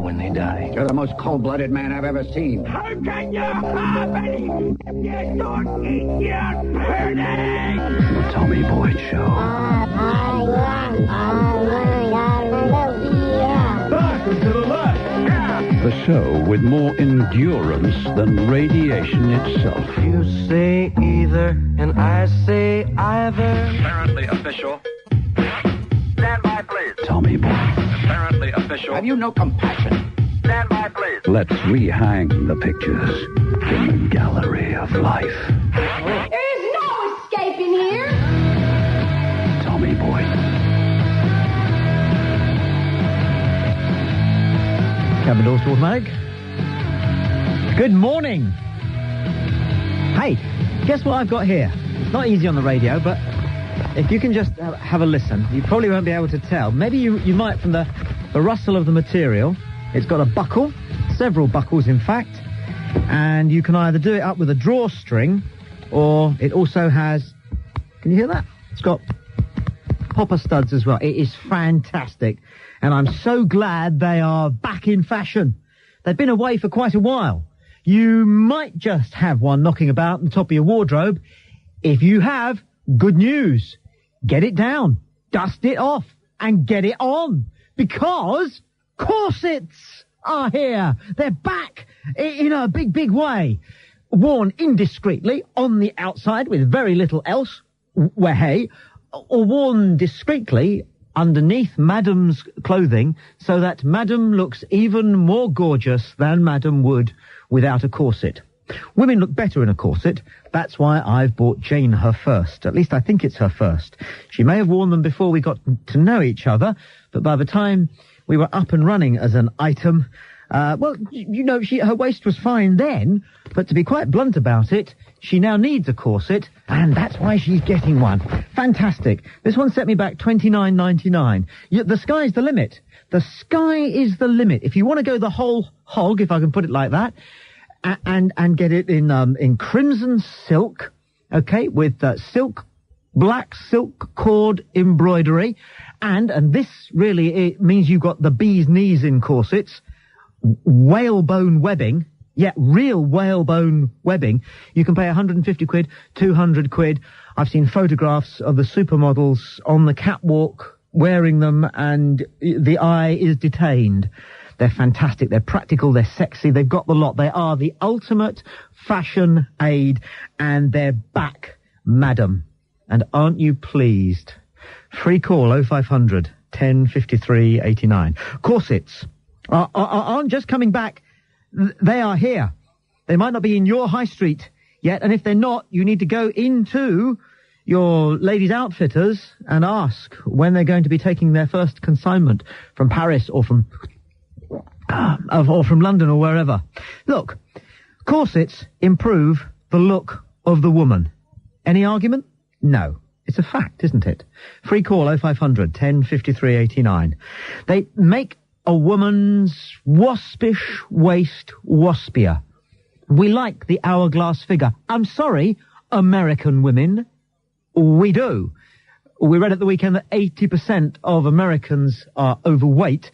when they die. You're the most cold-blooded man I've ever seen. How can you have any? You don't eat your pudding! The Tommy Boyd Show. Back and to the left! Yeah! The show with more endurance than radiation itself. You say either, and I say either. Apparently official. Stand by, please. Tommy Boyd. Apparently official. Have you no compassion? Stand by, please. Let's rehang the pictures in the gallery of life. There is no escaping here. Tommy Boyd. Cabin doors to automatic. Good morning. Hey, guess what I've got here? It's not easy on the radio, but if you can just have a listen, you probably won't be able to tell. Maybe you might from the rustle of the material. It's got a buckle, several buckles in fact, and you can either do it up with a drawstring, or it also has, can you hear that? It's got popper studs as well. It is fantastic, and I'm so glad they are back in fashion. They've been away for quite a while. You might just have one knocking about on the top of your wardrobe. If you have, good news. Get it down, dust it off, and get it on. Because corsets are here. They're back in a big, big way. Worn indiscreetly on the outside with very little else, where hey, or worn discreetly underneath Madam's clothing so that Madam looks even more gorgeous than Madam would without a corset. Women look better in a corset. That's why I've bought Jane her first. At least I think it's her first. She may have worn them before we got to know each other, but by the time we were up and running as an item, well, you know, her waist was fine then, but to be quite blunt about it, she now needs a corset, and that's why she's getting one. Fantastic. This one set me back $29.99. The sky's the limit. The sky is the limit. If you want to go the whole hog, if I can put it like that, and get it in crimson silk, okay, with black silk cord embroidery, and this really it means you've got the bee's knees in corsets, whalebone webbing, yeah, real whalebone webbing. You can pay 150 quid, 200 quid. I've seen photographs of the supermodels on the catwalk wearing them, and the eye is detained. They're fantastic, they're practical, they're sexy, they've got the lot. They are the ultimate fashion aid, and they're back, Madam. And aren't you pleased? Free call 0500 1053 89. Corsets aren't just coming back, they are here. They might not be in your high street yet, and if they're not, you need to go into your ladies' outfitters and ask when they're going to be taking their first consignment from Paris or from London or wherever. Look, corsets improve the look of the woman. Any argument? No. It's a fact, isn't it? Free call 0500 1053 89. They make a woman's waspish waist waspier. We like the hourglass figure. I'm sorry, American women. We do. We read at the weekend that 80% of Americans are overweight.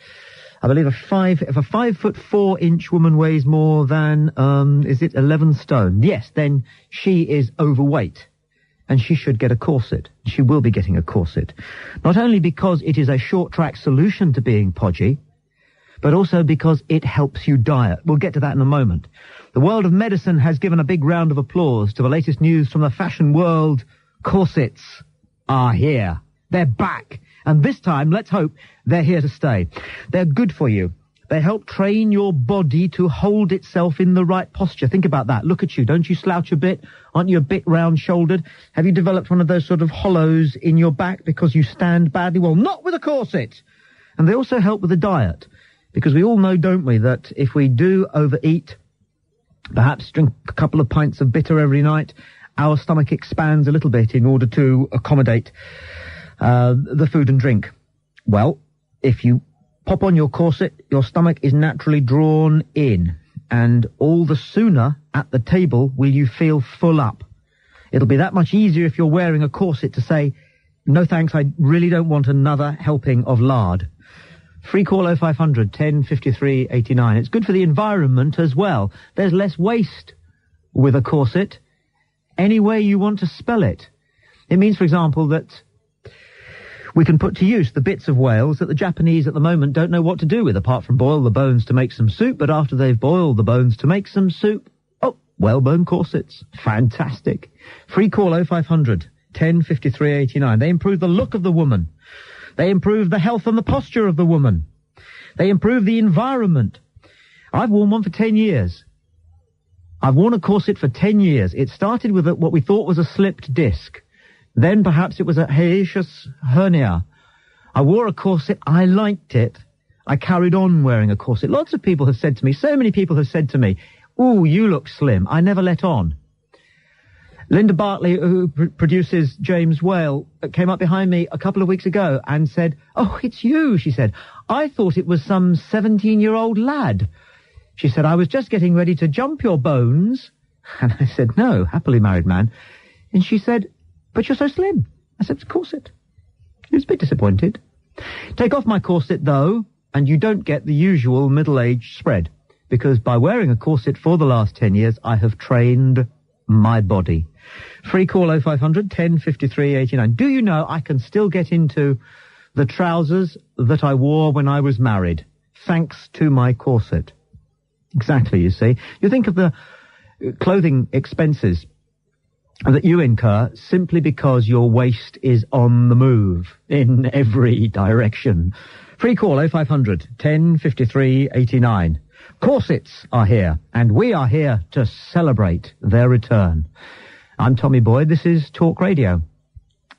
I believe if a 5'4" woman weighs more than, 11 stone? Yes, then she is overweight. And she should get a corset. She will be getting a corset. Not only because it is a short-track solution to being podgy, but also because it helps you diet. We'll get to that in a moment. The world of medicine has given a big round of applause to the latest news from the fashion world. Corsets are here. They're back. And this time, let's hope, they're here to stay. They're good for you. They help train your body to hold itself in the right posture. Think about that. Look at you. Don't you slouch a bit? Aren't you a bit round-shouldered? Have you developed one of those sort of hollows in your back because you stand badly? Well, not with a corset. And they also help with the diet. Because we all know, don't we, that if we do overeat, perhaps drink a couple of pints of bitter every night, our stomach expands a little bit in order to accommodate the food and drink. Well, if you pop on your corset, your stomach is naturally drawn in, and all the sooner at the table will you feel full up. It'll be that much easier if you're wearing a corset to say, no thanks, I really don't want another helping of lard. Free call 0500 10 53 89. It's good for the environment as well. There's less waste with a corset. Any way you want to spell it. It means, for example, that we can put to use the bits of whales that the Japanese at the moment don't know what to do with, apart from boil the bones to make some soup. But after they've boiled the bones to make some soup, oh, whalebone corsets. Fantastic. Free call 0500 10 53 89. They improve the look of the woman. They improve the health and the posture of the woman. They improve the environment. I've worn one for 10 years. I've worn a corset for 10 years. It started with what we thought was a slipped disc. Then perhaps it was a hiatus hernia. I wore a corset. I liked it. I carried on wearing a corset. Lots of people have said to me, so many people have said to me, ooh, you look slim. I never let on. Linda Bartley, who produces James Whale, came up behind me a couple of weeks ago and said, oh, it's you, she said. I thought it was some 17-year-old lad. She said, I was just getting ready to jump your bones. And I said, no, happily married man. And she said, but you're so slim. I said, corset. He was a bit disappointed. Take off my corset, though, and you don't get the usual middle-age spread. Because by wearing a corset for the last 10 years, I have trained my body. Free call 0500 10 53 89. Do you know I can still get into the trousers that I wore when I was married, thanks to my corset? Exactly, you see. You think of the clothing expenses that you incur simply because your waist is on the move in every direction. Free call 0500 10 53 89. Corsets are here, and we are here to celebrate their return. I'm Tommy Boyd. This is Talk Radio.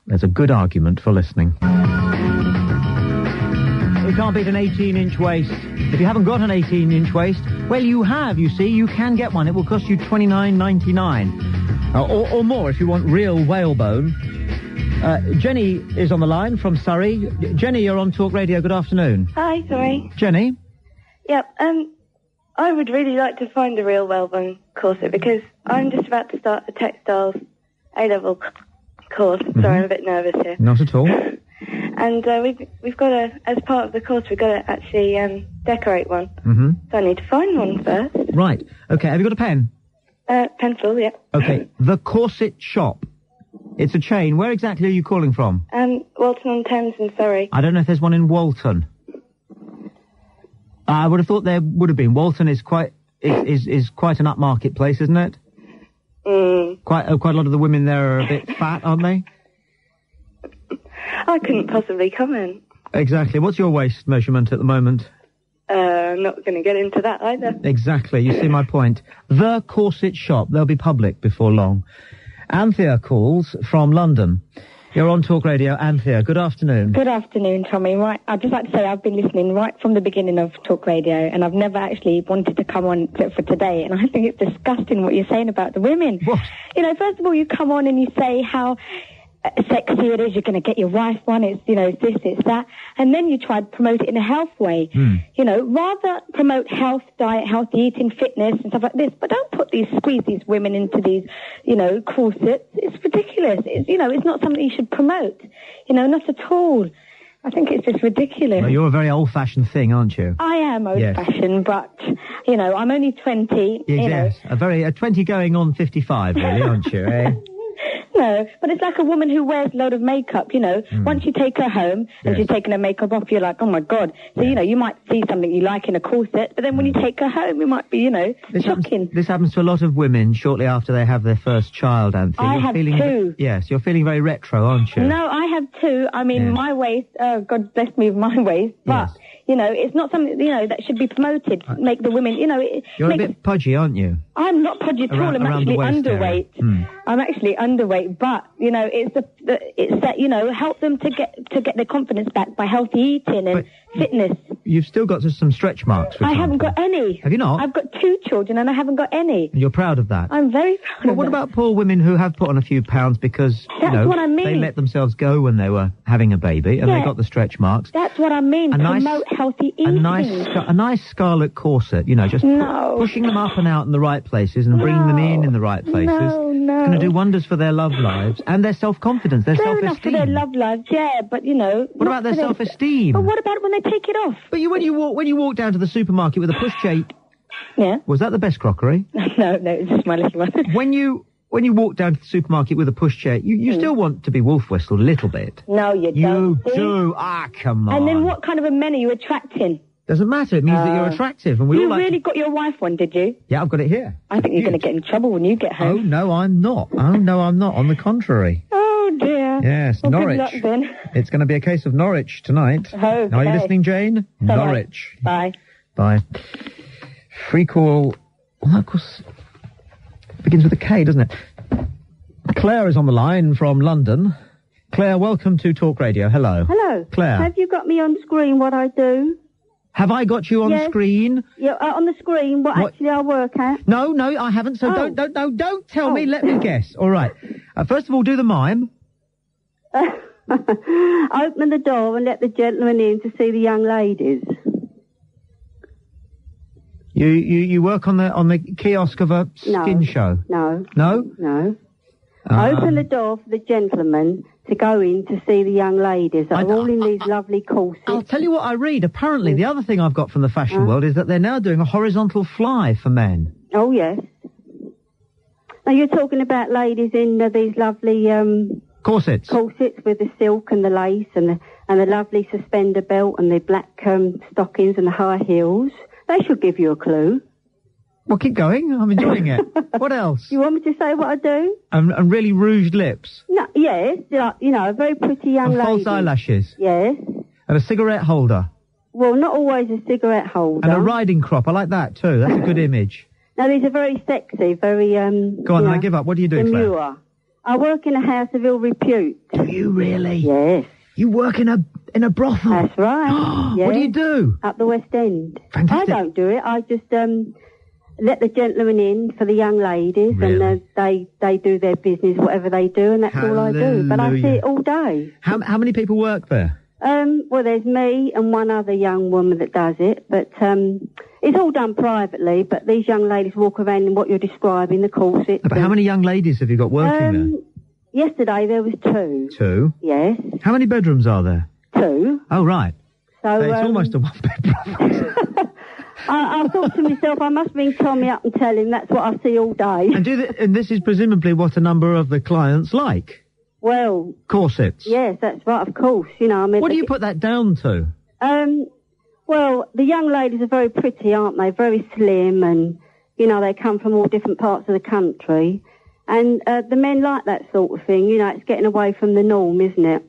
There's a good argument for listening. You can't beat an 18-inch waist. If you haven't got an 18-inch waist, well, you have, you see. You can get one. It will cost you $29.99. Or more if you want real whalebone. Jenny is on the line from Surrey. Jenny, you're on Talk Radio. Good afternoon. Hi, sorry. Jenny? Yep, I would really like to find a real whalebone corset because I'm just about to start a textiles A-level course. Mm-hmm. Sorry, I'm a bit nervous here. Not at all. And we've got to, as part of the course, we've got to actually decorate one. Mm-hmm. So I need to find one first. Right. Okay, have you got a pen? Pencil, yeah. Okay, the Corset Shop. It's a chain. Where exactly are you calling from? Walton-on-Thames in Surrey. I don't know if there's one in Walton. I would have thought there would have been. Walton is quite is quite an upmarket place, isn't it? Mm. Quite a lot of the women there are a bit fat, aren't they? I couldn't possibly comment. Exactly. What's your waist measurement at the moment? I'm not going to get into that either. Exactly. You see my point. The Corset Shop. They'll be public before long. Anthea calls from London. You're on Talk Radio. Anthea, good afternoon. Good afternoon, Tommy. Right, I'd just like to say I've been listening right from the beginning of Talk Radio, and I've never actually wanted to come on for today, and I think it's disgusting what you're saying about the women. What? You know, first of all, you come on and you say how sexy it is, you're going to get your wife one, it's, you know, this, it's that, and then you try to promote it in a health way. You know, rather promote health, diet, healthy eating, fitness and stuff like this, but don't squeeze these women into these, you know, corsets. It's ridiculous. It's, you know, it's not something you should promote. You know, not at all. I think it's just ridiculous. Well, you're a very old-fashioned thing, aren't you? I am old-fashioned, but, you know, I'm only 20. Yes, you know. a 20 going on 55, really, aren't you, eh? No, but it's like a woman who wears a load of makeup, you know. Once you take her home and she's taken her makeup off, you're like, oh, my God. So, you know, you might see something you like in a corset, but then when you take her home, it might be, you know, shocking. This happens to a lot of women shortly after they have their first child, Anthony. I have two. Yes, you're feeling very retro, aren't you? No, I have two. I mean, my waist, God bless me with my waist, but... Yes. You know, it's not something, you know, that should be promoted. Make the women, you know... You're a bit pudgy, aren't you? I'm not pudgy at all. I'm actually underweight. I'm actually underweight, but, you know, it's that, you know, help them to get their confidence back by healthy eating and fitness. You've still got some stretch marks, for example. I haven't got any. Have you not? I've got two children and I haven't got any. And you're proud of that? I'm very proud of that. Well, what about poor women who have put on a few pounds because, That's you know, what I mean. they let themselves go when they were having a baby and they got the stretch marks? That's what I mean. Promote healthy eating. A nice scarlet corset, you know, just pushing them up and out in the right places and bringing them in the right places. No. It's going to do wonders for their love lives and their self-confidence, their Fair self-esteem. enough for their love lives, yeah, but, you know... What about their self-esteem? But what about when they take it off? But when you walk down to the supermarket with a pushchair... Yeah? Was that the best crockery? No, it's just my little one. When you walk down to the supermarket with a pushchair, you still want to be wolf-whistled a little bit. No, you don't. You do. Ah, come on. And then what kind of a men are you attracting? Doesn't matter. It means that you're attractive, and we all like... You really got your wife one, did you? Yeah, I've got it here. I think you're going to get in trouble when you get home. Oh, no, I'm not. On the contrary. Oh, dear. Yes, well, Norwich. Good luck, then. It's going to be a case of Norwich tonight. Okay. Are you listening, Jane? Bye. Norwich. Bye. Bye. Free call... Well, of course, begins with a K, doesn't it? Claire is on the line from London. Claire, welcome to Talk Radio. Hello. Hello. Claire. Have you got me on screen what I do? Have I got you on screen? Yeah, on the screen what actually I work at? No, I haven't, so don't tell me, let me guess. All right. First of all, do the mime. Open the door and let the gentleman in to see the young ladies. You work on the kiosk of a skin show? No. No? No. Open the door for the gentleman to go in to see the young ladies that are all in these lovely corsets. I'll tell you what I read. Apparently, the other thing I've got from the fashion world is that they're now doing a horizontal fly for men. Oh, yes. Now, you're talking about ladies in these lovely... Corsets. Corsets with the silk and the lace and the lovely suspender belt and the black stockings and the high heels. They should give you a clue. Well, keep going. I'm enjoying it. What else? You want me to say what I do? And really rouged lips. No, yes. You know, a very pretty young lady. False eyelashes. Yes. And a cigarette holder. Well, not always a cigarette holder. And a riding crop. I like that, too. That's a good image. Now, these are very sexy, very... Go on, I give up. What are you doing, Claire? demure. I work in a house of ill repute. Do you really? Yes. You work in a brothel? That's right. Yes. What do you do? Up the West End. Fantastic. I don't do it. I just let the gentlemen in for the young ladies, really? and they do their business, whatever they do, and that's all I do. But I see it all day. How many people work there? Well, there's me and one other young woman that does it, but it's all done privately. But these young ladies walk around in what you're describing, the corsets. But how many young ladies have you got working there? Yesterday there was 2. 2? Yes. How many bedrooms are there? 2. Oh, right. So it's almost a one-bed brothel. I thought to myself, I must ring Tommy up and tell him that's what I see all day. And this is presumably what a number of the clients like? Well... Corsets? Yes, that's right, of course. You know, I mean... What do you put that down to? Well, the young ladies are very pretty, aren't they? Very slim, and, you know, they come from all different parts of the country. And the men like that sort of thing. You know, it's getting away from the norm, isn't it?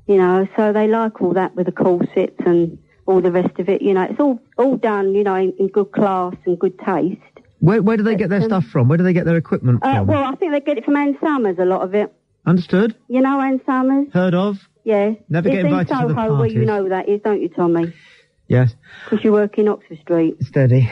You know, so they like all that with the corsets and all the rest of it. You know, it's all done, you know, in good class and good taste. Where do they get their stuff from? Where do they get their equipment from? Well, I think they get it from Ann Summers, a lot of it. Understood. You know Ann Summers? Heard of? Yes. Never get invited to the Soho, parties. where you know that is, don't you, Tommy? Yes. Because you work in Oxford Street. Steady.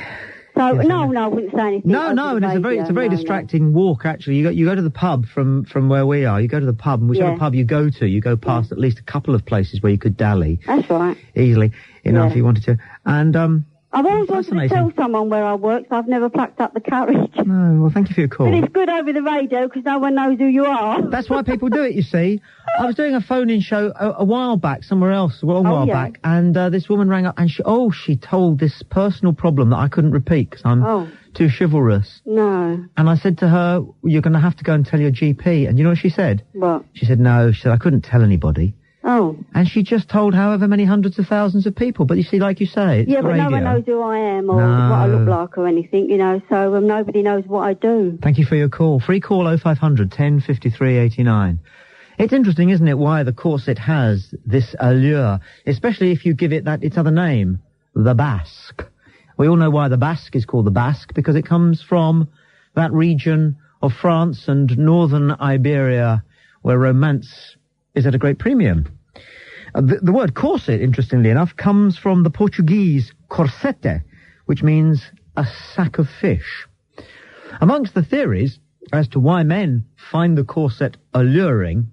So, yes, no, I wouldn't say anything. No, and it's a very distracting walk, actually. You go to the pub from where we are. You go to the pub, and whichever pub you go past at least a couple of places where you could dally. That's right. Easily enough if you wanted to. And, I've always wanted to tell someone where I work, so I've never plucked up the courage. No, well, thank you for your call. But it's good over the radio, because no one knows who you are. That's why people do it, you see. I was doing a phone-in show a while back, somewhere else, a while back, and this woman rang up, and she told this personal problem that I couldn't repeat, because I'm too chivalrous. No. And I said to her, you're going to have to go and tell your GP. And you know what she said? What? She said, no. She said, I couldn't tell anybody. Oh. And she just told however many hundreds of thousands of people. But you see, like you say, it's but radio. No one knows who I am or what I look like or anything, you know, so nobody knows what I do. Thank you for your call. Free call 0500 10 53 89. It's interesting, isn't it, why the corset has this allure, especially if you give it its other name, the Basque. We all know why the Basque is called the Basque, because it comes from that region of France and northern Iberia where romance is at a great premium. The word corset, interestingly enough, comes from the Portuguese corsette, which means a sack of fish. Amongst the theories as to why men find the corset alluring,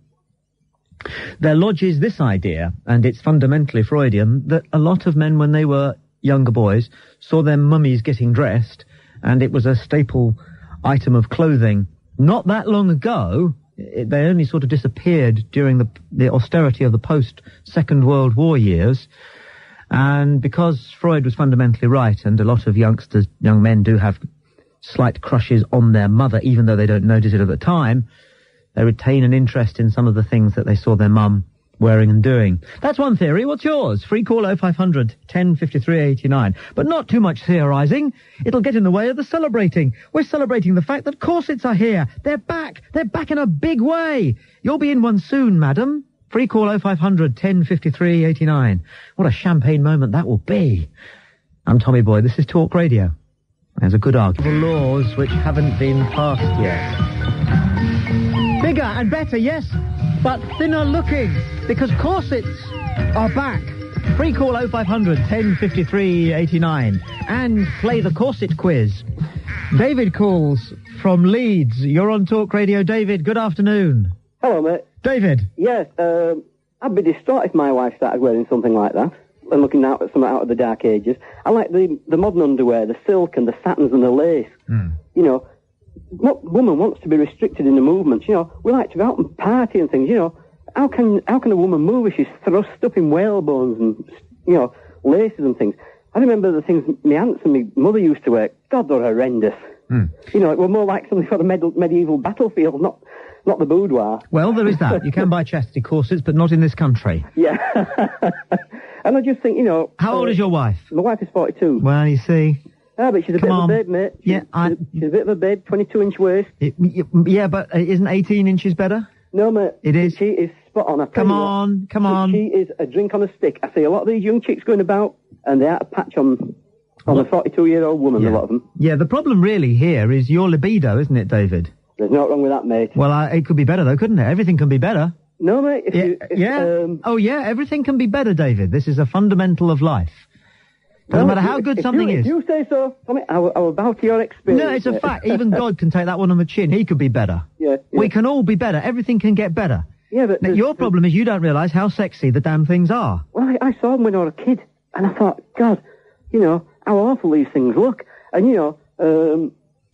there lodges this idea, and it's fundamentally Freudian, that a lot of men, when they were younger boys, saw their mummies getting dressed, and it was a staple item of clothing not that long ago, they only sort of disappeared during the austerity of the post-Second World War years. And because Freud was fundamentally right, and a lot of young men do have slight crushes on their mother, even though they don't notice it at the time, they retain an interest in some of the things that they saw their mum wearing and doing. That's one theory. What's yours? Free call 0500 1053 89. But not too much theorising. It'll get in the way of the celebrating. We're celebrating the fact that corsets are here. They're back. They're back in a big way. You'll be in one soon, madam. Free call 0500 1053 89. What a champagne moment that will be. I'm Tommy Boy. This is Talk Radio. There's a good argument. Laws which haven't been passed yet. Bigger and better, yes, but thinner looking, because corsets are back. Free call 0500 1053 89 and play the corset quiz. David calls from Leeds. You're on Talk Radio. David, good afternoon. Hello, mate. David. Yes, I'd be distraught if my wife started wearing something like that and looking out at something out of the dark ages. I like the modern underwear, the silk and the satins and the lace. You know, what woman wants to be restricted in the movements? You know, we like to go out and party and things. You know, how can a woman move if she's thrust up in whalebones and, you know, laces and things? I remember the things my aunts and my mother used to wear. God, they're horrendous. You know, it were more like something for the medieval battlefield, not the boudoir. Well, there is that. You can buy chastity corsets, but not in this country. Yeah. And I just think, you know... How old is your wife? My wife is 42. Well, you see... Ah, but she's a bit of a babe, mate. She's a bit of a babe, 22-inch waist. Yeah, but isn't 18 inches better? No, mate. It is? She is spot on. Come on. She is a drink on a stick. I see a lot of these young chicks going about, and they're out of patch on a 42-year-old woman, a lot of them. Yeah, the problem really here is your libido, isn't it, David? There's no wrong with that, mate. Well, it could be better, though, couldn't it? Everything can be better. No, mate. Everything can be better, David. This is a fundamental of life. Doesn't matter how good something is. If you say so, I mean, how about your experience? No, it's a fact. Even God can take that one on the chin. He could be better. Yeah. We can all be better. Everything can get better. Yeah, but... Now, your problem is you don't realise how sexy the damn things are. Well, I saw them when I was a kid, and I thought, God, you know, how awful these things look. And, you know,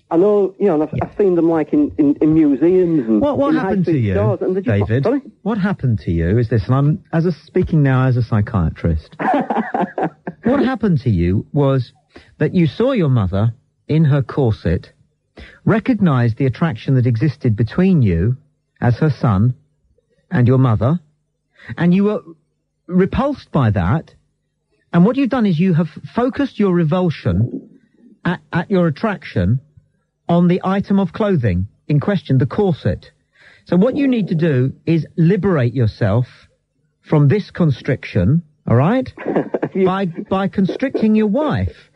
I know, you know, I've seen them, like, in museums and... What happened to you, David? Sorry? What happened to you is this, and I'm speaking now as a psychiatrist. What happened to you was that you saw your mother in her corset, recognised the attraction that existed between you as her son and your mother, and you were repulsed by that, and what you've done is you have focused your revulsion at your attraction on the item of clothing in question, the corset. So what you need to do is liberate yourself from this constriction, all right, by constricting your wife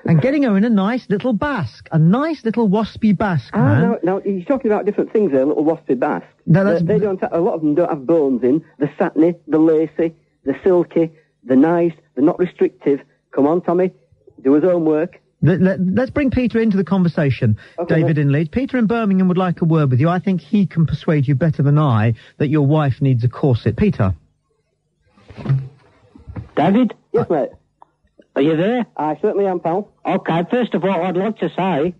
and getting her in a nice little basque, a nice little waspy basque, man. Now, you're talking about different things there, little waspy basque. No, they don't. A lot of them don't have bones in. The satiny, the lacy, the silky, the nice. They're not restrictive. Come on, Tommy, do his homework. Let's bring Peter into the conversation, okay, David in Leeds. Peter in Birmingham would like a word with you. I think he can persuade you better than I that your wife needs a corset. Peter. David? Yes, mate. Are you there? I certainly am, pal. Okay, first of all, I'd like to say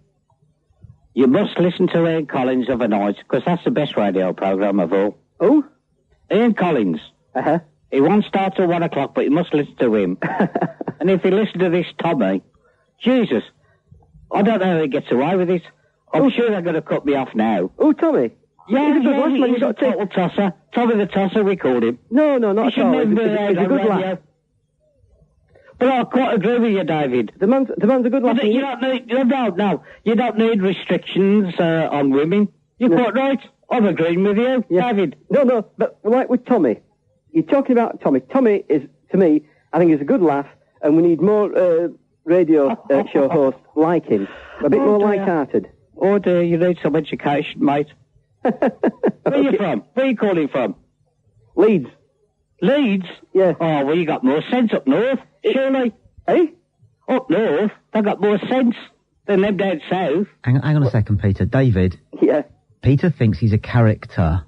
you must listen to Ian Collins of a night, because that's the best radio programme of all. Who? Ian Collins. Uh-huh. He won't start till 1 o'clock, but you must listen to him. And if you listen to this Tommy... Jesus, I don't know how he gets away with it. I'm sure they're going to cut me off now. Oh, Tommy? Yeah, he's a total tosser. Tommy the Tosser, we called him. No, not at all. He's a good lad. But I quite agree with you, David. The man's a good lad. You don't need restrictions on women. You're quite right. I'm agreeing with you, David. No, but like with Tommy, you're talking about Tommy. Tommy is, to me, I think is a good laugh, and we need more... radio show host like him. A bit more light-hearted. Oh dear, you need some education, mate. Where are you from? Where are you calling from? Leeds. Leeds? Yeah. Oh, well, you got more sense up north, surely. Eh? Up north, they got more sense than them down south. Hang on a second, Peter. David. Yeah. Peter thinks he's a character.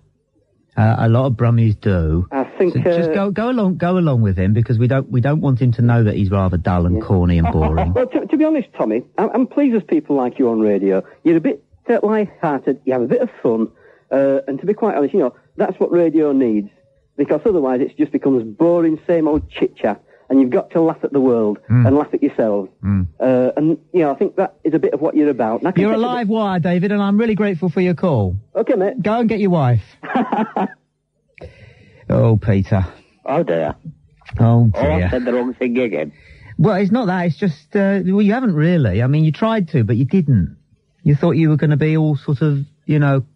A lot of Brummies do. I think... So just go along with him, because we don't want him to know that he's rather dull and corny and boring. Well, to be honest, Tommy, I'm pleased there's people like you on radio. You're a bit light-hearted, you have a bit of fun, and to be quite honest, that's what radio needs, because otherwise it just becomes boring, same old chit-chat, and you've got to laugh at the world and laugh at yourselves. And, I think that is a bit of what you're about. You're a live wire, David, and I'm really grateful for your call. Okay, mate. Go and get your wife. Oh, Peter. Oh, dear. Oh, dear. Oh, I said the wrong thing again. Well, it's not that. It's just, you haven't really. I mean, you tried to, but you didn't. You thought you were going to be all sort of,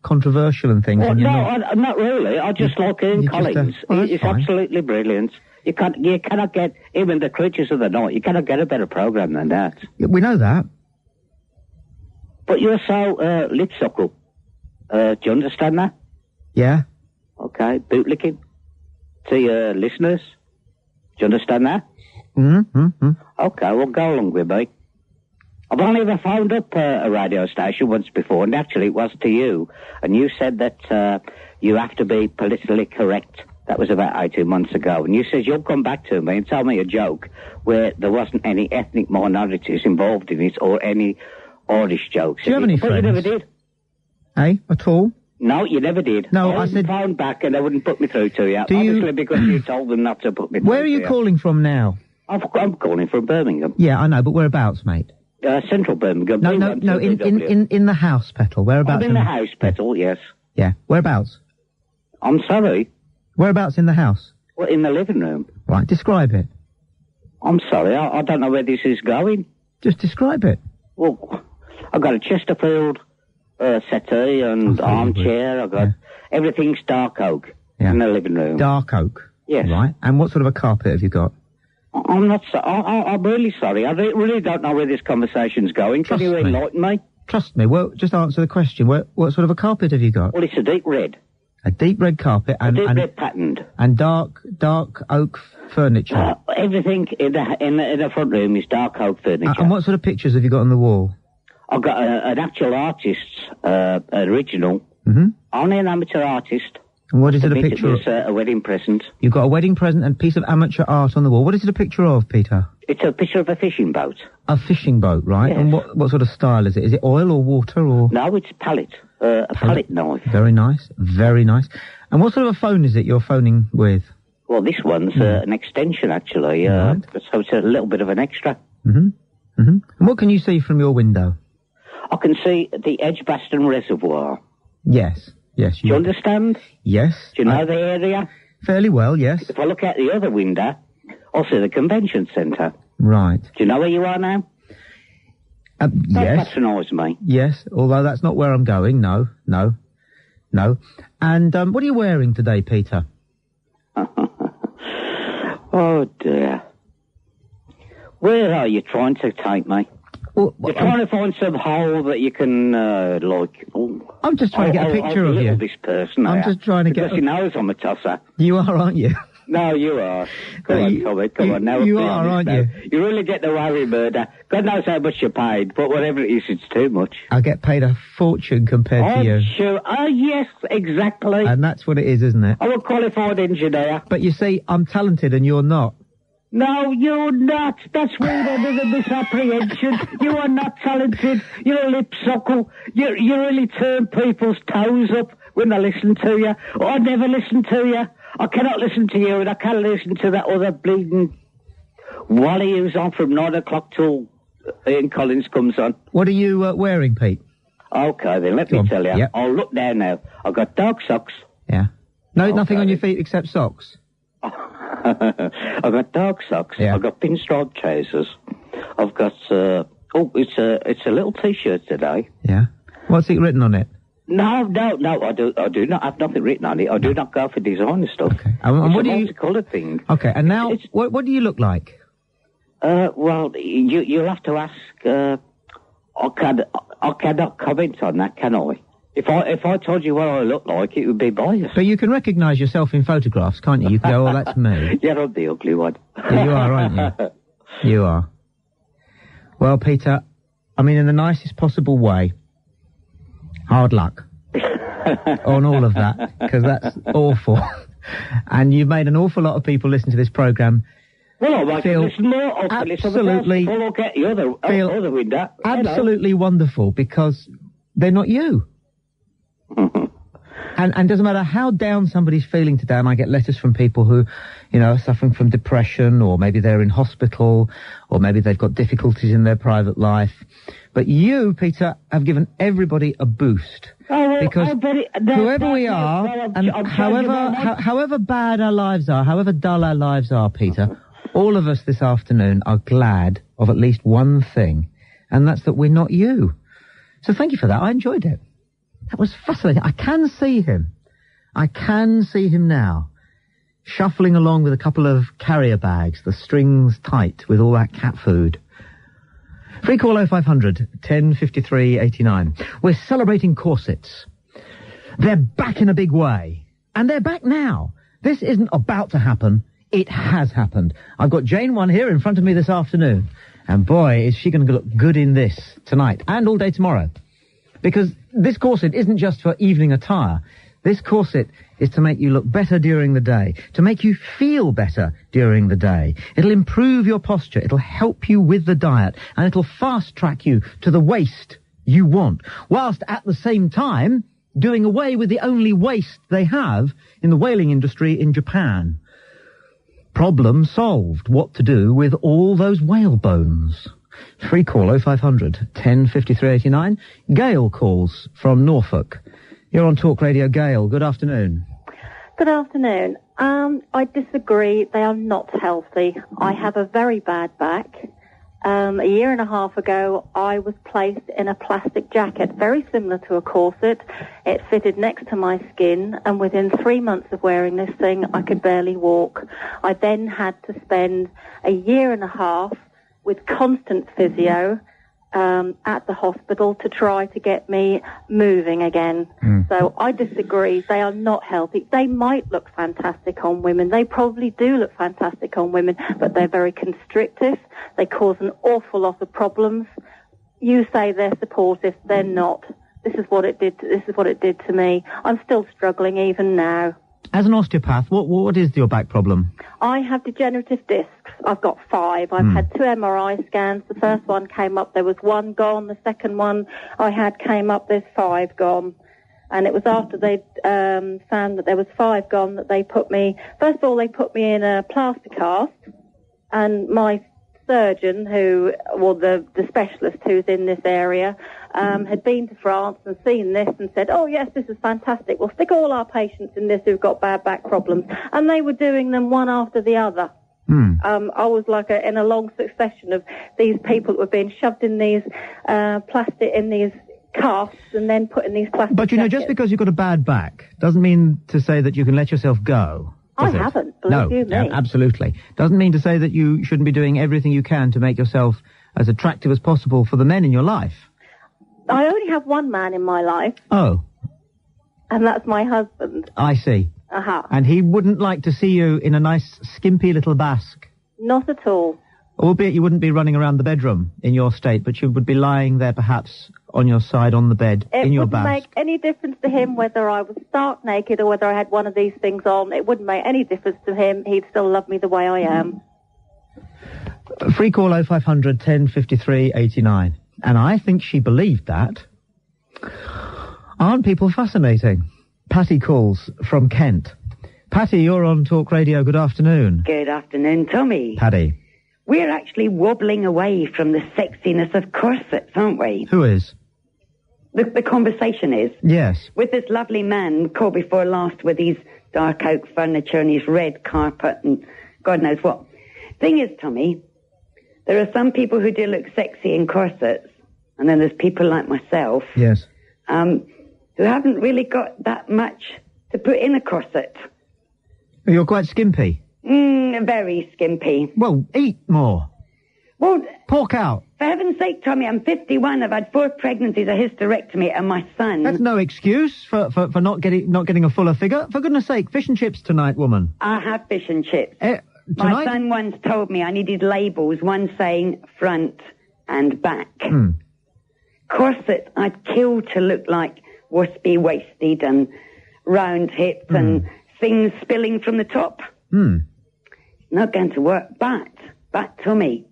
controversial and things. Well, and not really. I just like Ian Collins. He's absolutely brilliant. You cannot get, even the Creatures of the Night, you cannot get a better programme than that. Yeah, we know that. But you're so lip-suckle. Do you understand that? Yeah. Okay, bootlicking to your listeners. Do you understand that? Okay, well, go along with me. I've only ever phoned up a radio station once before, and actually it was to you, and you said that you have to be politically correct. That was about 18 months ago, and you said you'll come back to me and tell me a joke where there wasn't any ethnic minorities involved in it or any Irish jokes. Do you have any friends? But you never did. Hey, at all? No, you never did. No, I said phone back and they wouldn't put me through to you. Obviously because you told them not to put me through. Where are you calling from now? I'm calling from Birmingham. Yeah, I know, but whereabouts, mate? Central Birmingham. No, in the house, Petal. Whereabouts? I'm in the house, Petal, yes. Yeah, whereabouts? I'm sorry? Whereabouts in the house? Well, in the living room. Right, describe it. I'm sorry, I don't know where this is going. Just describe it. Well, I've got a Chesterfield settee and armchair. I've got everything's dark oak in the living room. Dark oak? Yes. Right, and what sort of a carpet have you got? I'm not I'm really sorry. I really don't know where this conversation's going. Can you enlighten me? Trust me. Well, just answer the question. What sort of a carpet have you got? Well, it's a deep red. A deep red carpet and red patterned. And dark oak furniture. Everything in the front room is dark oak furniture. And what sort of pictures have you got on the wall? I've got an actual artist's original. Only an amateur artist. And what is it a picture of? It's a wedding present. You've got a wedding present and a piece of amateur art on the wall. What is it a picture of, Peter? It's a picture of a fishing boat. A fishing boat, right? Yes. And what sort of style is it? Is it oil or water or? No, it's palette. A palette knife. Very nice. Very nice. And what sort of a phone is it you're phoning with? Well, this one's an extension, actually. Right. So it's a little bit of an extra. And what can you see from your window? I can see the Edgbaston Reservoir. Yes. Yes. Do you understand? Yes. Do you know the area? Fairly well, yes. If I look out the other window, I'll see the convention centre. Right. Do you know where you are now? Yes. That patronise me. Yes, although that's not where I'm going. No. And what are you wearing today, Peter? Oh, dear. Where are you trying to take me? Well, you're trying to find some hole that you can, I'm just trying to get a picture of you. This person I'm just trying to get... Because he knows I'm a tosser. You are, aren't you? No, you are. Come on. Now, you are, aren't you? You really get the worry murder. God knows how much you're paid, but whatever it is, it's too much. I get paid a fortune compared to you. Sure. Oh, yes, exactly. And that's what it is, isn't it? I'm a qualified engineer. But you see, I'm talented and you're not. No, you're not. That's where there's a misapprehension. You are not talented. You're a lip-suckle. You really turn people's toes up when they listen to you. I never listen to you. I cannot listen to you, and I can't listen to that other bleeding Wally who's on from 9 o'clock till Ian Collins comes on. What are you wearing, Pete? Okay, then, let me tell you. Yep. I'll look down now. I've got dark socks. Yeah. No, nothing on your feet except socks? I've got dark socks. Yeah. I've got pinstripe trousers. I've got, it's a little T-shirt today. Yeah. What's it written on it? No, I do not have nothing written on it. I do not go for designer stuff. Okay. And what do you... multicolored thing. Okay, and now, what do you look like? Well, you'll have to ask, I cannot comment on that, can I? If I told you what I look like, it would be biased. But you can recognise yourself in photographs, can't you? You can go, oh, that's me. You're on the ugly one. Yeah, you are, aren't you? You are. Well, Peter, I mean, in the nicest possible way, hard luck on all of that, because that's awful. And you've made an awful lot of people listen to this programme. Well, I might listen more. Absolutely. Absolutely wonderful, because they're not you. And doesn't matter how down somebody's feeling today, and I get letters from people who, are suffering from depression, or maybe they're in hospital, or maybe they've got difficulties in their private life. But you, Peter, have given everybody a boost. Because whoever we are, and however bad our lives are, however dull our lives are, Peter, all of us this afternoon are glad of at least one thing, and that's that we're not you. So thank you for that. I enjoyed it. That was fascinating. I can see him. I can see him now, shuffling along with a couple of carrier bags, the strings tight with all that cat food. Free call 0500 1053 89. We're celebrating Corsets. They're back in a big way. And they're back now. This isn't about to happen. It has happened. I've got Jane 1 here in front of me this afternoon. And boy, is she going to look good in this tonight and all day tomorrow. Because this corset isn't just for evening attire. This corset is to make you look better during the day, to make you feel better during the day. It'll improve your posture, it'll help you with the diet, and it'll fast-track you to the waist you want, whilst at the same time doing away with the only waist they have in the whaling industry in Japan. Problem solved. What to do with all those whale bones? Free call 0500 1053 89. Gail calls from Norfolk. You're on Talk Radio. Gail, good afternoon. Good afternoon. I disagree. They are not healthy. I have a very bad back. A year and a half ago, I was placed in a plastic jacket, very similar to a corset. It fitted next to my skin, and within 3 months of wearing this thing, I could barely walk. I then had to spend a year and a half with constant physio at the hospital to try to get me moving again. So I disagree. They are not healthy. They might look fantastic on women. They probably do look fantastic on women, but they're very constrictive. They cause an awful lot of problems. You say they're supportive. They're not. This is what it did to me. I'm still struggling even now. As an osteopath, what is your back problem? I have degenerative discs. I've got 5. I've had 2 MRI scans. The first one came up, there was 1 gone. The second one I had came up, there's 5 gone. And it was after they'd found that there was 5 gone that they put me... First of all, they put me in a plaster cast. And my surgeon, the specialist who's in this area, had been to France and seen this and said, oh, yes, this is fantastic. We'll stick all our patients in this who've got bad back problems. And they were doing them one after the other. I was like in a long succession of these people that were being shoved in these in these casts and then put in these plastic But, just because you've got a bad back doesn't mean to say that you can let yourself go. I haven't, believe you me. Absolutely. Doesn't mean to say that you shouldn't be doing everything you can to make yourself as attractive as possible for the men in your life. I only have one man in my life. Oh. And that's my husband. I see. Uh-huh. And he wouldn't like to see you in a nice, skimpy little basque? Not at all. Albeit you wouldn't be running around the bedroom in your state, but you would be lying there perhaps on your side on the bed in your basque. It wouldn't make any difference to him whether I was stark naked or whether I had one of these things on. It wouldn't make any difference to him. He'd still love me the way I am. Free call 0500 1053 89. And I think she believed that. Aren't people fascinating? Patty calls from Kent. Patty, you're on Talk Radio. Good afternoon. Good afternoon, Tommy. Paddy. We're actually wobbling away from the sexiness of corsets, aren't we? Who is? The conversation is. Yes. With this lovely man, called before last, with his dark oak furniture and his red carpet and God knows what. Thing is, Tommy, there are some people who do look sexy in corsets, and then there's people like myself. Yes. Who haven't really got that much to put in a corset. You're quite skimpy. Very skimpy. Well, eat more. Well, pork out. For heaven's sake, Tommy, I'm 51. I've had 4 pregnancies, a hysterectomy, and my son... That's no excuse for not getting a fuller figure. For goodness sake, fish and chips tonight, woman. I have fish and chips. Tonight? My son once told me I needed labels, one saying front and back. Corsets I'd kill to look like waspy-waisted and round hips and things spilling from the top. Not going to work. But, Tommy,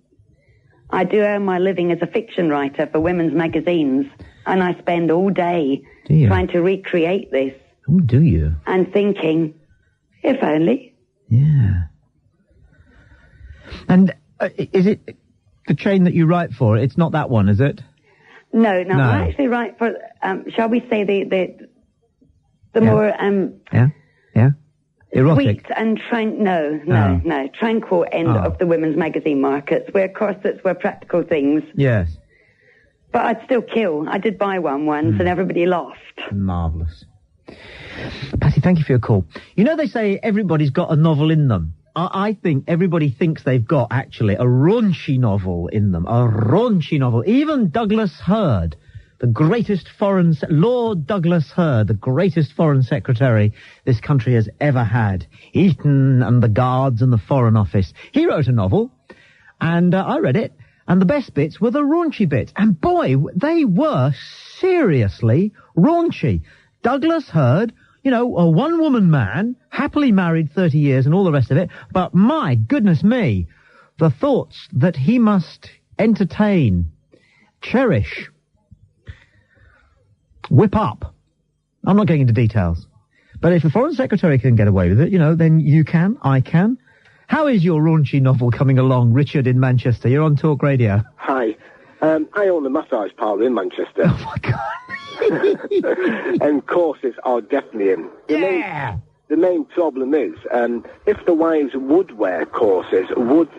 I do earn my living as a fiction writer for women's magazines, and I spend all day trying to recreate this. Oh, do you? And thinking, if only. Yeah. And is it the chain that you write for? It's not that one, is it? No. I actually write for, shall we say, the more... Erotic. Sweet and tranquil end of the women's magazine markets, where corsets were practical things. Yes. But I'd still kill. I did buy one once, and everybody laughed. Marvellous. Patty, thank you for your call. You know, they say everybody's got a novel in them. I think everybody thinks they've got, actually, a raunchy novel in them. A raunchy novel. Even Douglas Hurd, the greatest Lord Douglas Hurd, the greatest foreign secretary this country has ever had. Eton and the Guards and the Foreign Office. He wrote a novel, and I read it, and the best bits were the raunchy bits. And boy, they were seriously raunchy. Douglas Hurd, you know, a one-woman man, happily married 30 years and all the rest of it, but my goodness me, the thoughts that he must entertain, cherish, whip up. I'm not getting into details. But if the Foreign Secretary can get away with it, you know, then you can, I can. How is your raunchy novel coming along, Richard in Manchester? You're on Talk Radio. Hi. I own a massage parlour in Manchester. Oh, my God. And corsets are definitely in. The main problem is, if the wives would wear corsets, would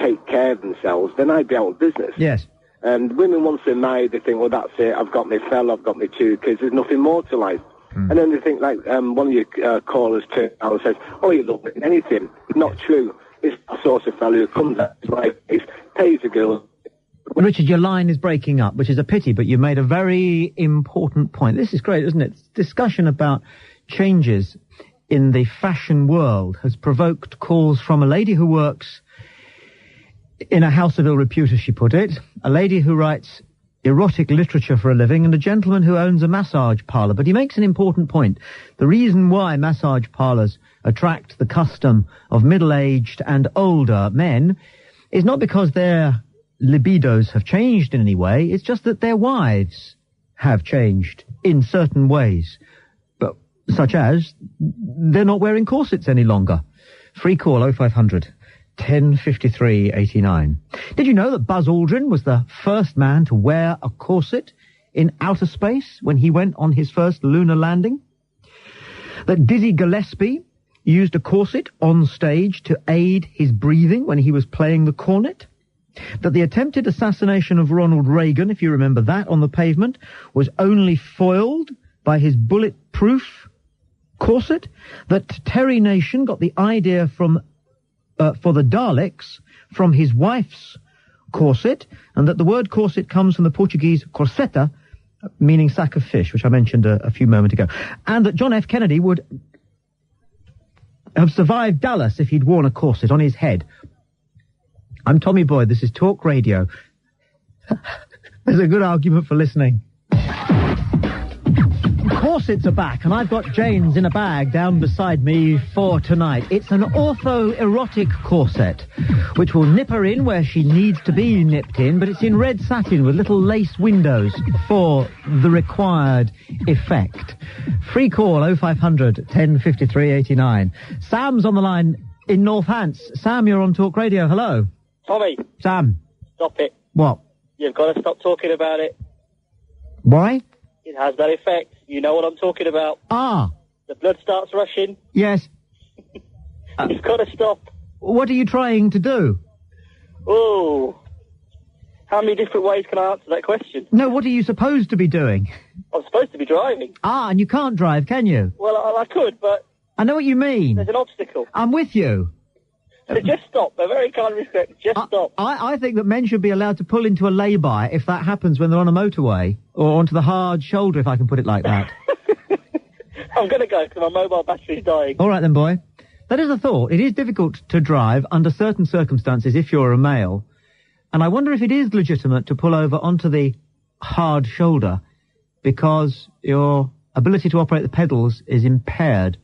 take care of themselves, then I'd be out of business. Yes. And women, once they're married, they think, well, that's it, I've got my fella, I've got my 2 kids, there's nothing more to life. And then they think, like, one of your callers turned out and says, oh, you look at anything. Not true. It's a sort of fella who comes out his life, pays a girl. Richard, your line is breaking up, which is a pity, but you made a very important point. This is great, isn't it? Discussion about changes in the fashion world has provoked calls from a lady who works in a house of ill repute, as she put it, a lady who writes erotic literature for a living, and a gentleman who owns a massage parlour. But he makes an important point. The reason why massage parlours attract the custom of middle-aged and older men is not because their libidos have changed in any way, it's just that their wives have changed in certain ways, but such as they're not wearing corsets any longer. Free call 0500 1053 89. Did you know that Buzz Aldrin was the first man to wear a corset in outer space when he went on his first lunar landing? That Dizzy Gillespie used a corset on stage to aid his breathing when he was playing the cornet? That the attempted assassination of Ronald Reagan, if you remember that, on the pavement, was only foiled by his bulletproof corset? That Terry Nation got the idea from for the Daleks from his wife's corset, and that the word corset comes from the Portuguese corseta, meaning sack of fish, which I mentioned a few moments ago, and that John F. Kennedy would have survived Dallas if he'd worn a corset on his head. I'm Tommy Boyd, this is Talk Radio. There's a good argument for listening. Corsets are back, and I've got Jane's in a bag down beside me for tonight. It's an ortho-erotic corset, which will nip her in where she needs to be nipped in, but it's in red satin with little lace windows for the required effect. Free call 0500 1053 89. Sam's on the line in Northants. Sam, you're on Talk Radio. Hello. Tommy. Sam. Stop it. What? You've got to stop talking about it. Why? It has that effect. You know what I'm talking about. Ah. The blood starts rushing. Yes. You've got to stop. What are you trying to do? Oh. How many different ways can I answer that question? No, what are you supposed to be doing? I'm supposed to be driving. Ah, and you can't drive, can you? Well, I could, but... I know what you mean. There's an obstacle. I'm with you. So just stop. A very kind respect. Just stop. I think that men should be allowed to pull into a lay-by if that happens when they're on a motorway, or onto the hard shoulder, if I can put it like that. I'm going to go because my mobile battery's dying. All right then, boy. That is a thought. It is difficult to drive under certain circumstances if you're a male, and I wonder if it is legitimate to pull over onto the hard shoulder because your ability to operate the pedals is impaired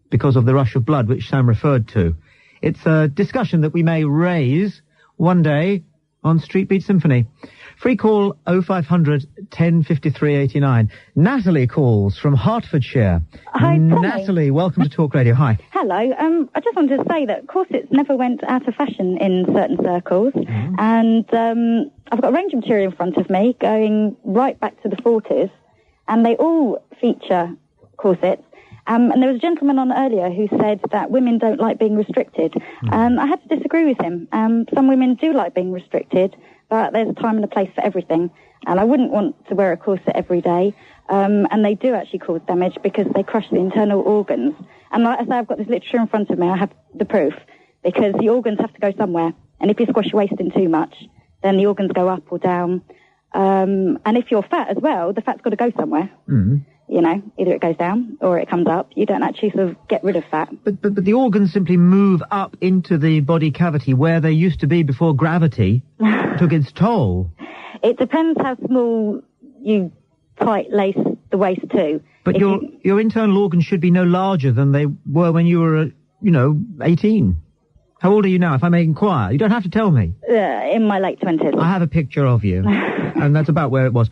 because of the rush of blood which Sam referred to. It's a discussion that we may raise one day on Street Beat Symphony. Free call 0500 1053 89. Natalie calls from Hertfordshire. Hi, Tommy. Natalie, welcome to Talk Radio. Hi. Hello. I just wanted to say that corsets never went out of fashion in certain circles, and I've got a range of material in front of me going right back to the 40s, and they all feature corsets. And there was a gentleman on earlier who said that women don't like being restricted. I had to disagree with him. Some women do like being restricted, but there's a time and a place for everything. And I wouldn't want to wear a corset every day. And they do actually cause damage because they crush the internal organs. And like I say, I've got this literature in front of me. I have the proof. Because the organs have to go somewhere. And if you squash your waist in too much, then the organs go up or down. And if you're fat as well, the fat's got to go somewhere. You know, either it goes down or it comes up. You don't actually sort of get rid of fat. But the organs simply move up into the body cavity where they used to be before gravity took its toll. It depends how small you tight lace the waist to. But your internal organs should be no larger than they were when you were, 18. How old are you now, if I may inquire? You don't have to tell me. In my late 20s. I have a picture of you, and that's about where it was.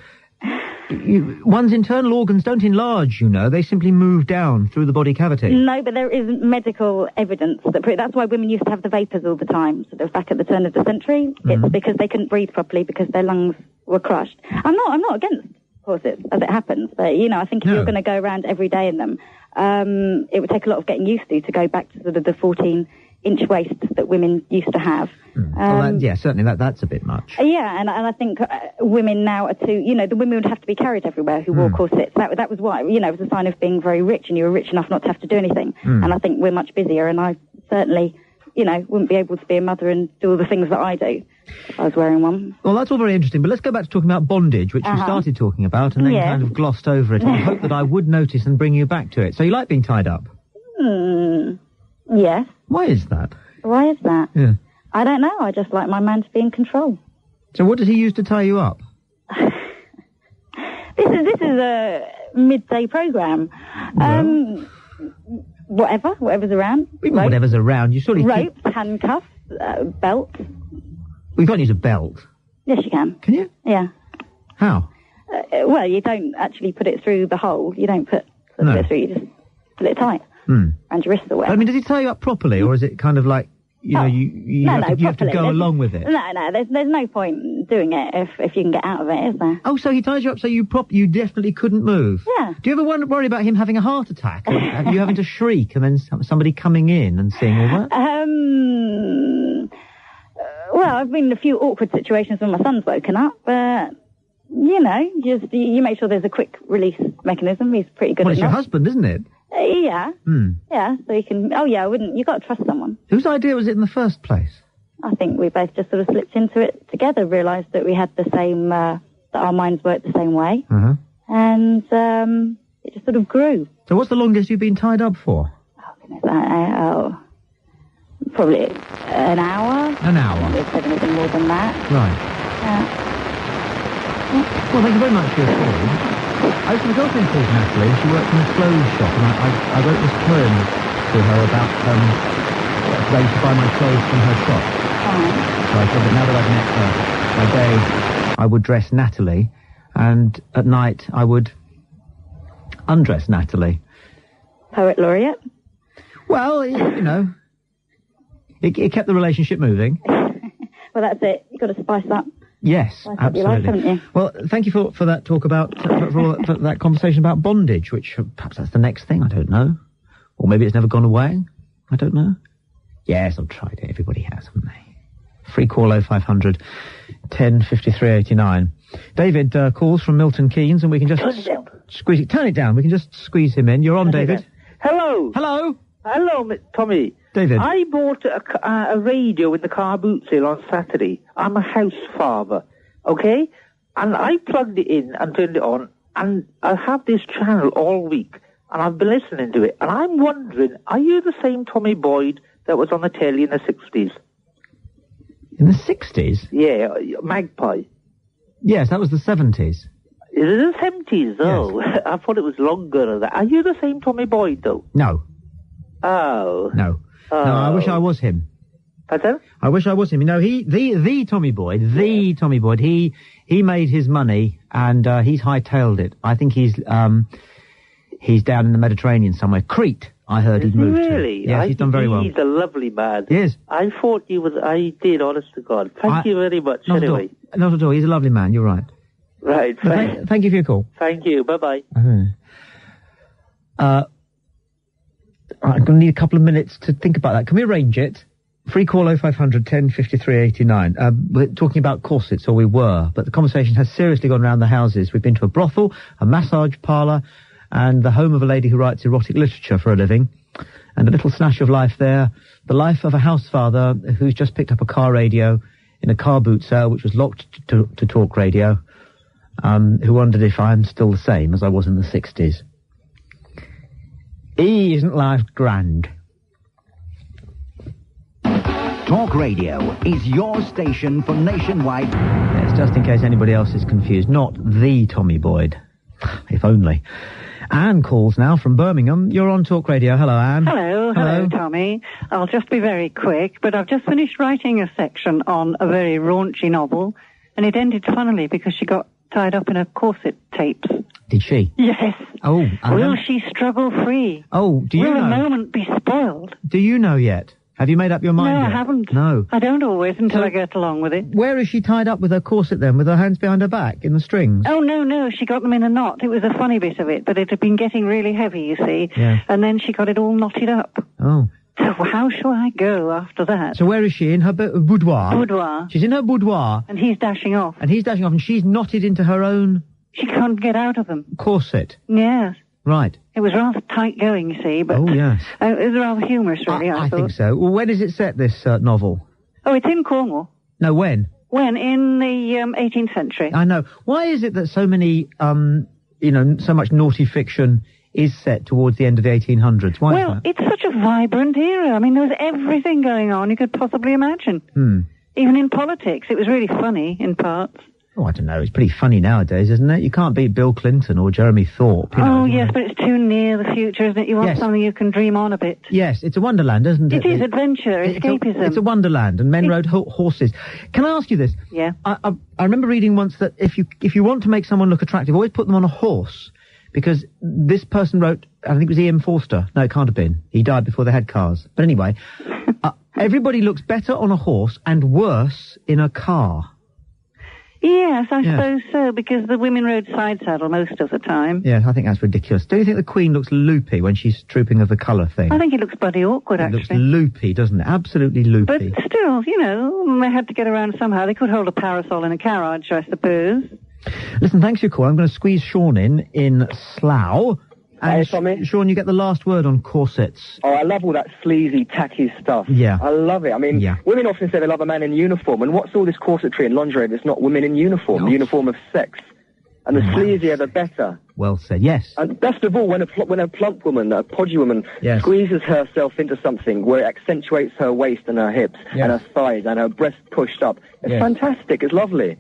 One's internal organs don't enlarge, they simply move down through the body cavity. No, but there is medical evidence that that's why women used to have the vapours all the time. So they were back at the turn of the century. It's because they couldn't breathe properly because their lungs were crushed. I'm not against corsets, as it happens, but I think if you're going to go around every day in them, it would take a lot of getting used to go back to sort of the 14-inch waist that women used to have. Certainly that's a bit much. And I think women now are too, the women would have to be carried everywhere who wore corsets. That was why, it was a sign of being very rich, and you were rich enough not to have to do anything. And I think we're much busier, and I certainly, wouldn't be able to be a mother and do all the things that I do if I was wearing one. Well, that's all very interesting, but let's go back to talking about bondage, which you started talking about and then kind of glossed over it. I hope that I would notice and bring you back to it. So you like being tied up? Yes. Why is that? Why is that? Yeah. I don't know. I just like my man to be in control. So what does he use to tie you up? This is a midday programme. Whatever's around. Whatever's around. You surely ropes, handcuffs, belt. Well, you can't use a belt. Yes, you can. Can you? Yeah. How? Well, you don't actually put it through the hole. You don't put it through. You just pull it tight around your wrist or whatever. I mean, does he tie you up properly, or is it kind of like? You have to go along with it. No, there's no point doing it if you can get out of it, is there? Oh, so he ties you up so you definitely couldn't move? Yeah. Do you ever worry about him having a heart attack? Or you having to shriek and then somebody coming in and seeing all that? Well, I've been in a few awkward situations when my son's woken up, but, you make sure there's a quick release mechanism. He's pretty good at it. Well, it's your husband, isn't it? Yeah. Yeah, so you can... you've got to trust someone. Whose idea was it in the first place? I think we both just sort of slipped into it together, realised that we had the same... that our minds worked the same way. And it just sort of grew. So what's the longest you've been tied up for? Oh, goodness, probably an hour. An hour? It's anything more than that. Right. Well, thank you very much for your call. I was my girlfriend called Natalie. She worked in a clothes shop, and I wrote this poem to her about I used to buy my clothes from her shop. So I said that now that I've met her, by day I would dress Natalie, and at night I would undress Natalie. Poet laureate? Well, it kept the relationship moving. Well, that's it. You've got to spice up. Yes, absolutely. Life, haven't you? Well, thank you for that talk about, for that conversation about bondage, which perhaps that's the next thing, I don't know. Or maybe it's never gone away, I don't know. Yes, I've tried it, everybody has, haven't they? Free call 0500 1053 89. David calls from Milton Keynes, and we can just squeeze it. Turn it down, we can just squeeze him in. You're on, David. Hello. Hello. Hello, Tommy. David. I bought a radio in the car boot sale on Saturday. I'm a house father, okay? And I plugged it in and turned it on, and I have this channel all week, and I've been listening to it, and I'm wondering, are you the same Tommy Boyd that was on the telly in the 60s? In the 60s? Yeah, Magpie. Yes, that was the 70s. Is it the 70s, though? Yes. I thought it was longer than that. Are you the same Tommy Boyd, though? No. Oh. No. No, I wish I was him. Pardon? I wish I was him. You know, the Tommy Boyd, he made his money and he's hightailed it. I think he's down in the Mediterranean somewhere. Crete, I heard he'd moved to. Really? Yes, he's done very well. He's a lovely man. Yes. I thought I did, honest to God. Thank you very much, anyway. Not at all. He's a lovely man, you're right. Right. Thank you for your call. Thank you. Bye-bye. I'm going to need a couple of minutes to think about that. Can we arrange it? Free call 0500 10 53 89. We're talking about corsets, or we were, but the conversation has seriously gone around the houses. We've been to a brothel, a massage parlour, and the home of a lady who writes erotic literature for a living. And a little snash of life there. The life of a house father who's just picked up a car radio in a car boot sale, which was locked to talk radio, who wondered if I'm still the same as I was in the 60s. Isn't life grand? Talk Radio is your station for nationwide... Yes, just in case anybody else is confused, not the Tommy Boyd. If only. Anne calls now from Birmingham. You're on Talk Radio. Hello, Anne. Hello, Tommy. I'll just be very quick, but I've just finished writing a section on a very raunchy novel, and it ended funnily because she got tied up in a corset tapes. Did she? Yes. Oh. Will she struggle free? Oh, do you know? Will the moment be spoiled? Do you know yet? Have you made up your mind No, yet? I haven't. No. I don't always until I get along with it. Where is she tied up with her corset then, with her hands behind her back, in the strings? Oh, no, she got them in a knot. It was a funny bit of it, but it had been getting really heavy, you see. Yeah. And then she got it all knotted up. Oh. So how shall I go after that? So where is she? In her boudoir? Boudoir. She's in her boudoir. And he's dashing off. And she's knotted into her own... She can't get out of them. Corset? Yes. Right. It was rather tight going, you see, but... Oh, yes. It was rather humorous, really, I thought. think so. Well, when is it set, this novel? Oh, it's in Cornwall. No, when? When? In the 18th century. I know. Why is it that so many, so much naughty fiction is set towards the end of the 1800s? Why is that? It's such a vibrant era. I mean, there was everything going on you could possibly imagine. Hmm. Even in politics. It was really funny, in parts. Oh, I don't know. It's pretty funny nowadays, isn't it? You can't beat Bill Clinton or Jeremy Thorpe. Yes, but it's too near the future, isn't it? You want something you can dream on a bit. Yes, it's a wonderland, isn't it? It is adventure, escapism. It's a wonderland, and men rode horses. Can I ask you this? Yeah. I remember reading once that if you want to make someone look attractive, always put them on a horse, because this person wrote, I think it was E.M. Forster. No, it can't have been. He died before they had cars. But anyway, everybody looks better on a horse and worse in a car. Yes, I suppose so, because the women rode side saddle most of the time. Yeah, I think that's ridiculous. Do you think the Queen looks loopy when she's trooping of the colour thing? I think it looks bloody awkward, actually. It looks loopy, doesn't it? Absolutely loopy. But still, they had to get around somehow. They could hold a parasol in a carriage, I suppose. Listen, thanks for your call. I'm going to squeeze Sean in Slough. And Sean, you get the last word on corsets. Oh, I love all that sleazy, tacky stuff. Yeah. I love it. I mean, women often say they love a man in uniform, and what's all this corsetry and lingerie if it's not women in uniform, the uniform of sex? And the sleazier, the better. Well said, yes. And best of all, when a plump woman, a podgy woman, squeezes herself into something where it accentuates her waist and her hips and her thighs and her breast pushed up, it's fantastic, it's lovely.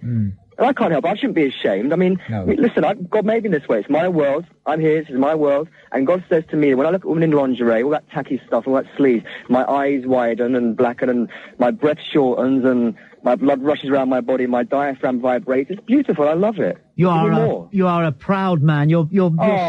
And I can't help it. I shouldn't be ashamed. I mean, listen, God made me this way. It's my world. I'm here. This is my world. And God says to me, when I look at women in lingerie, all that tacky stuff, all that sleaze, my eyes widen and blacken and my breath shortens and my blood rushes around my body, my diaphragm vibrates. It's beautiful. I love it. You are a proud man. Your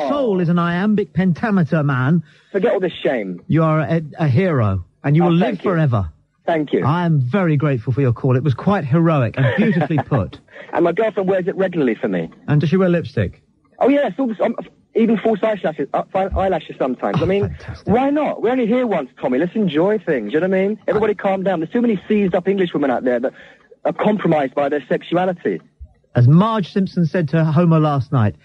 soul is an iambic pentameter, man. Forget all this shame. You are a hero, and you will live forever. Thank you. I am very grateful for your call. It was quite heroic and beautifully put. And my girlfriend wears it regularly for me. And does she wear lipstick? Oh, yes. Even false eyelashes sometimes. I mean, why not? We're only here once, Tommy. Let's enjoy things. You know what I mean? Everybody calm down. There's too many seized-up English women out there that are compromised by their sexuality. As Marge Simpson said to Homer last night,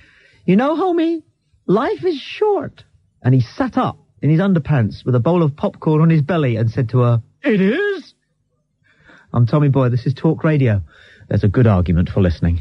you know, homie, life is short. And he sat up in his underpants with a bowl of popcorn on his belly and said to her, it is? I'm Tommy Boyd. This is Talk Radio. There's a good argument for listening.